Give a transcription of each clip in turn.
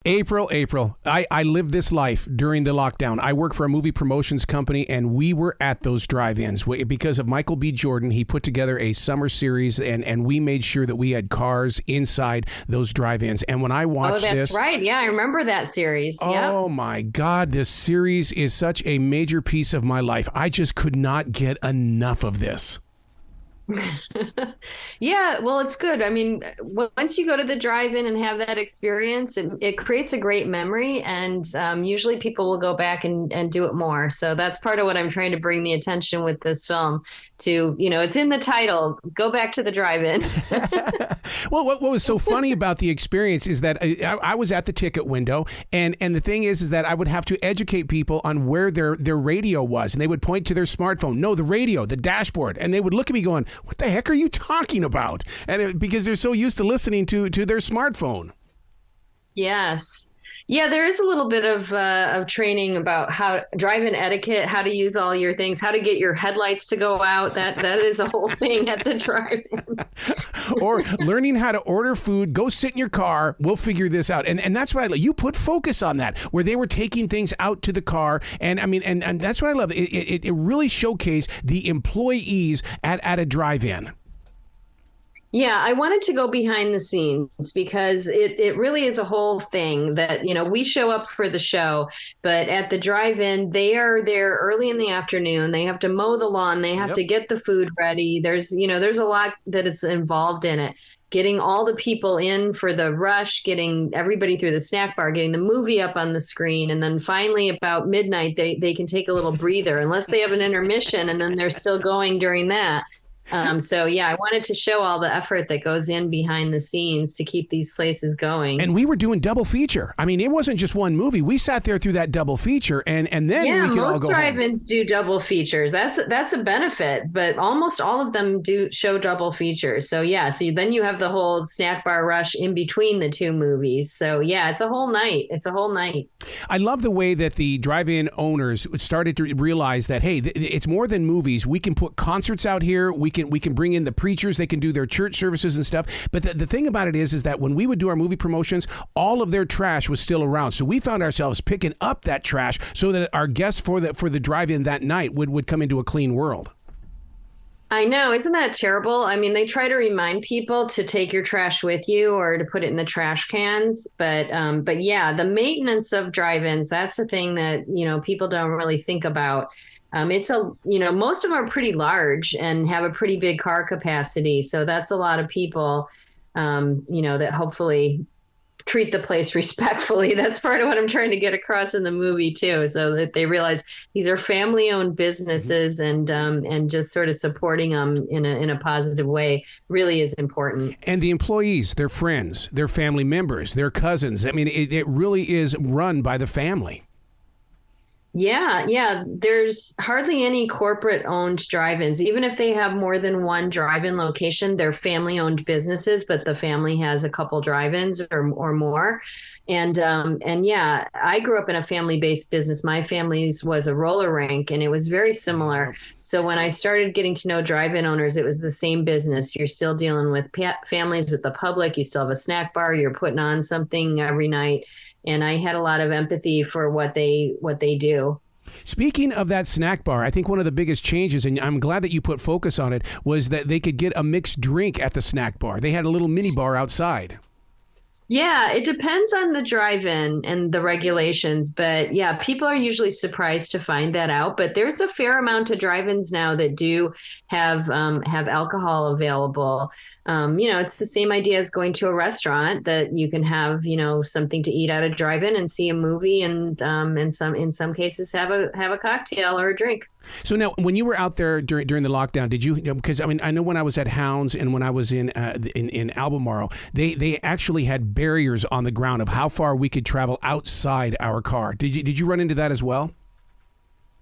April, I lived this life during the lockdown. I work for a movie promotions company, and we were at those drive-ins. Because of Michael B. Jordan, he put together a summer series, and we made sure that we had cars inside those drive-ins. And when I watched this... Oh, that's right. Yeah, I remember that series. Oh, my God. This series is such a major piece of my life. I just could not get enough of this. Yeah, well, it's good. I mean, once you go to the drive-in and have that experience, it creates a great memory, and usually people will go back and do it more. So that's part of what I'm trying to bring the attention with this film to, it's in the title, go back to the drive-in. Well, what was so funny about the experience is that I was at the ticket window, and the thing is that I would have to educate people on where their radio was, and they would point to their smartphone. No, the radio, the dashboard, and they would look at me going, what the heck are you talking about? And because they're so used to listening to their smartphone. Yes. Yeah, there is a little bit of training about how drive-in etiquette, how to use all your things, how to get your headlights to go out. That is a whole thing at the drive-in. Or learning how to order food, go sit in your car, we'll figure this out. And that's what I love. You put focus on that, where they were taking things out to the car. And I mean, and that's what I love. It really showcased the employees at a drive-in. Yeah, I wanted to go behind the scenes because it really is a whole thing that, we show up for the show, but at the drive-in, they are there early in the afternoon. They have to mow the lawn. They have to get the food ready. There's a lot that is involved in it. Getting all the people in for the rush, getting everybody through the snack bar, getting the movie up on the screen. And then finally about midnight, they can take a little breather unless they have an intermission, and then they're still going during that. So, yeah, I wanted to show all the effort that goes in behind the scenes to keep these places going. And we were doing double feature. I mean, it wasn't just one movie. We sat there through that double feature, and then we could all go most drive-ins do double features. That's a benefit, but almost all of them do show double features. So, yeah, then you have the whole snack bar rush in between the two movies. So, yeah, it's a whole night. I love the way that the drive-in owners started to realize that, hey, it's more than movies. We can put concerts out here. We can bring in the preachers. They can do their church services and stuff. But the thing about it is that when we would do our movie promotions, all of their trash was still around. So we found ourselves picking up that trash so that our guests for the drive-in that night would come into a clean world. I know. Isn't that terrible? I mean, they try to remind people to take your trash with you or to put it in the trash cans. But yeah, the maintenance of drive-ins, that's the thing that, people don't really think about. Most of them are pretty large and have a pretty big car capacity. So that's a lot of people, that hopefully treat the place respectfully. That's part of what I'm trying to get across in the movie too, so that they realize these are family-owned businesses, and just sort of supporting them in a positive way really is important. And the employees, their friends, their family members, their cousins. I mean, it really is run by the family. Yeah. There's hardly any corporate-owned drive-ins. Even if they have more than one drive-in location, they're family-owned businesses, but the family has a couple drive-ins or more. And yeah, I grew up in a family-based business. My family's was a roller rink, and it was very similar. So when I started getting to know drive-in owners, it was the same business. You're still dealing with families, with the public. You still have a snack bar. You're putting on something every night. And I had a lot of empathy for what they do. Speaking of that snack bar, I think one of the biggest changes, and I'm glad that you put focus on it, was that they could get a mixed drink at the snack bar. They had a little mini bar outside. Yeah, it depends on the drive-in and the regulations, but yeah, people are usually surprised to find that out. But there's a fair amount of drive-ins now that do have alcohol available. It's the same idea as going to a restaurant, that you can have something to eat at a drive-in and see a movie, and in some cases have a cocktail or a drink. So now, when you were out there during the lockdown, did you? Because I know when I was at Hounds and when I was in Albemarle, they actually had barriers on the ground of how far we could travel outside our car. Did you run into that as well?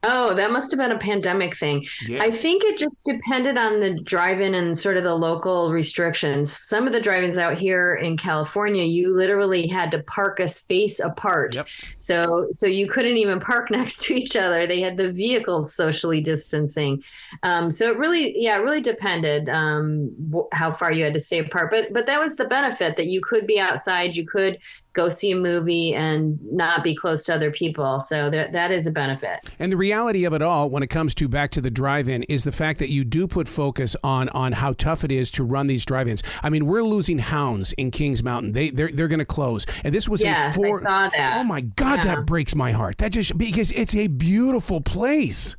Oh, that must have been a pandemic thing. Yeah. I think it just depended on the drive-in and sort of the local restrictions. Some of the drive-ins out here in California, you literally had to park a space apart. Yep. So you couldn't even park next to each other. They had the vehicles socially distancing. So it really depended how far you had to stay apart. But that was the benefit, that you could be outside. You could go see a movie and not be close to other people. So that is a benefit. And the reality of it all, when it comes to back to the drive-in, is the fact that you do put focus on how tough it is to run these drive-ins. I mean, we're losing Hounds in Kings Mountain. They're going to close. And this was I saw that. Oh my God, that breaks my heart. That just because it's a beautiful place.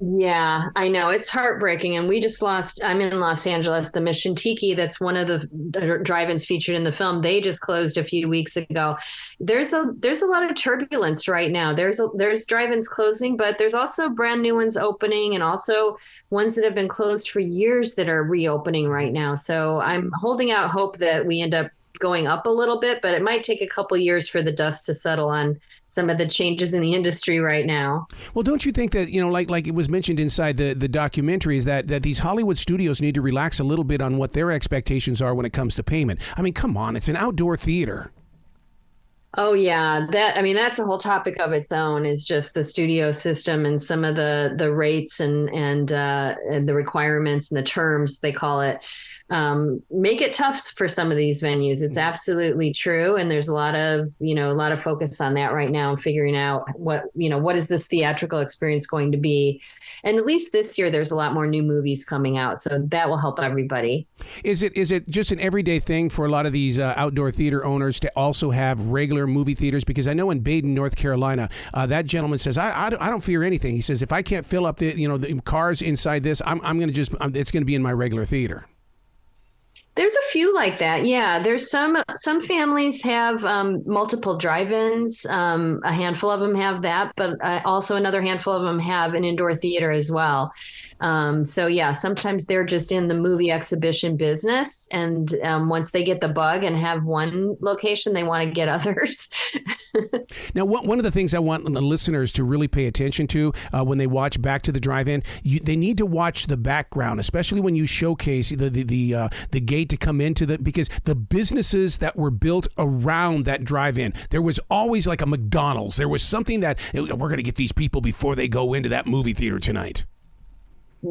Yeah, I know. It's heartbreaking. And we just lost, I'm in Los Angeles, the Mission Tiki, that's one of the drive-ins featured in the film. They just closed a few weeks ago. There's a lot of turbulence right now. There's drive-ins closing, but there's also brand new ones opening, and also ones that have been closed for years that are reopening right now. So I'm holding out hope that we end up going up a little bit, but it might take a couple years for the dust to settle on some of the changes in the industry right now. Well, don't you think that, like it was mentioned inside the documentary, is that these Hollywood studios need to relax a little bit on what their expectations are when it comes to payment? I mean, come on, it's an outdoor theater. Oh yeah, that's a whole topic of its own, is just the studio system and some of the rates and the requirements and the terms, they call it. Make it tough for some of these venues. It's absolutely true. And there's a lot of focus on that right now and figuring out what is this theatrical experience going to be. And at least this year, there's a lot more new movies coming out. So that will help everybody. Is it just an everyday thing for a lot of these outdoor theater owners to also have regular movie theaters? Because I know in Baden, North Carolina, that gentleman says, I don't fear anything. He says, if I can't fill up the cars inside this, it's going to be in my regular theater. There's a few like that. Yeah, there's some families have multiple drive-ins. A handful of them have that, but also another handful of them have an indoor theater as well. So yeah, sometimes they're just in the movie exhibition business, and once they get the bug and have one location, they want to get others. Now, one of the things I want the listeners to really pay attention to when they watch Back to the Drive-In, they need to watch the background, especially when you showcase the gate to come into because the businesses that were built around that drive-in, there was always like a McDonald's. There was something that we're going to get these people before they go into that movie theater tonight.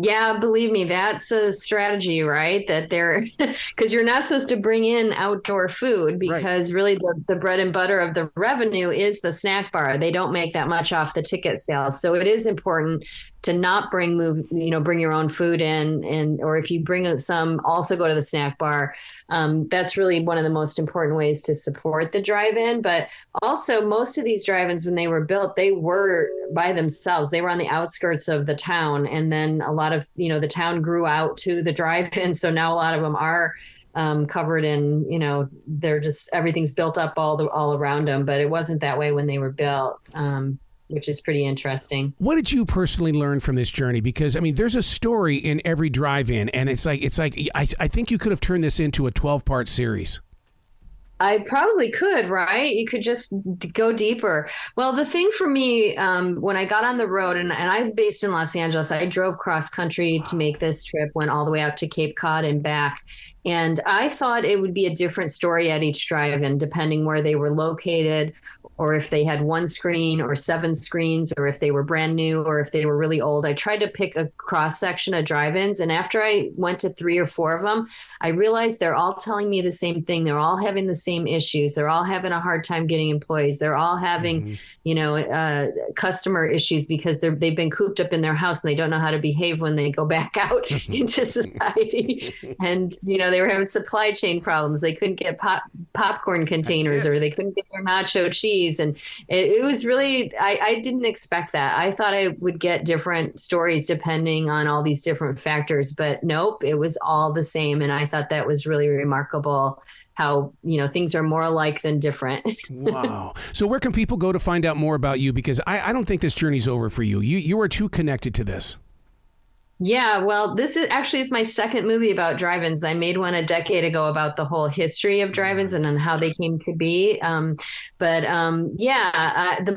Yeah, believe me, that's a strategy, right? That because you're not supposed to bring in outdoor food, because really the bread and butter of the revenue is the snack bar. They don't make that much off the ticket sales. So it is important to not bring your own food in, or if you bring some, also go to the snack bar. That's really one of the most important ways to support the drive-in. But also, most of these drive-ins, when they were built, they were by themselves. They were on the outskirts of the town, and then a lot of the town grew out to the drive-in. So now a lot of them are covered in, they're just, everything's built up all around them. But it wasn't that way when they were built. Which is pretty interesting. What did you personally learn from this journey? Because, I mean, there's a story in every drive-in, and it's like I think you could have turned this into a 12-part series. I probably could, right? You could just go deeper. Well, the thing for me, when I got on the road, and I'm based in Los Angeles, I drove cross country to make this trip, went all the way out to Cape Cod and back. And I thought it would be a different story at each drive-in, depending where they were located, or if they had one screen or 7 screens, or if they were brand new, or if they were really old. I tried to pick a cross section of drive-ins. And after I went to 3 or 4 of them, I realized they're all telling me the same thing. They're all having the same issues. They're all having a hard time getting employees. They're all having, customer issues because they've been cooped up in their house and they don't know how to behave when they go back out into society. And, they were having supply chain problems. They couldn't get popcorn containers, or they couldn't get their nacho cheese. And it was really, I didn't expect that. I thought I would get different stories depending on all these different factors, but nope, it was all the same. And I thought that was really remarkable, how, things are more alike than different. Wow. So where can people go to find out more about you? Because I don't think this journey's over for you. You are too connected to this. Yeah, well, this is my second movie about drive-ins. I made one a decade ago about the whole history of drive-ins and then how they came to be. The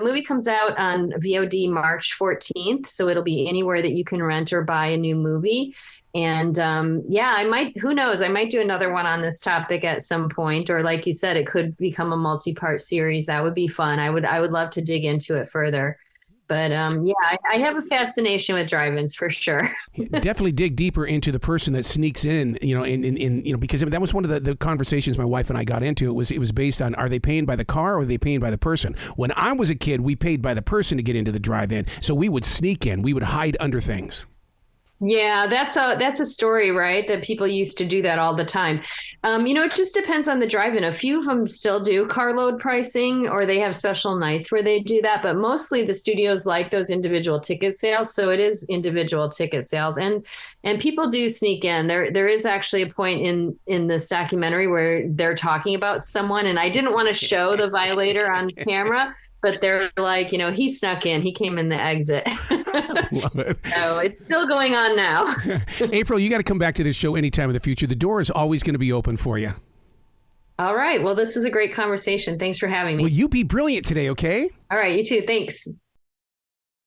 movie comes out on VOD March 14th, so it'll be anywhere that you can rent or buy a new movie. And I might, who knows, I might do another one on this topic at some point, or like you said, it could become a multi-part series. That would be fun. I would love to dig into it further. But yeah, I have a fascination with drive-ins for sure. Definitely dig deeper into the person that sneaks in, because that was one of the conversations my wife and I got into. It was based on, are they paying by the car or are they paying by the person? When I was a kid, we paid by the person to get into the drive-in, so we would sneak in. We would hide under things. Yeah, that's a story, right? That people used to do that all the time. It just depends on the drive-in. A few of them still do carload pricing, or they have special nights where they do that. But mostly the studios like those individual ticket sales, so it is individual ticket sales, and people do sneak in. There is actually a point in this documentary where they're talking about someone, and I didn't want to show the violator on camera, but they're like, he snuck in, he came in the exit. Love it. So it's still going on now. April, you got to come back to this show anytime in the future. The door is always going to be open for you. All right. Well, this was a great conversation. Thanks for having me. Well, you be brilliant today, okay? All right. You too. Thanks.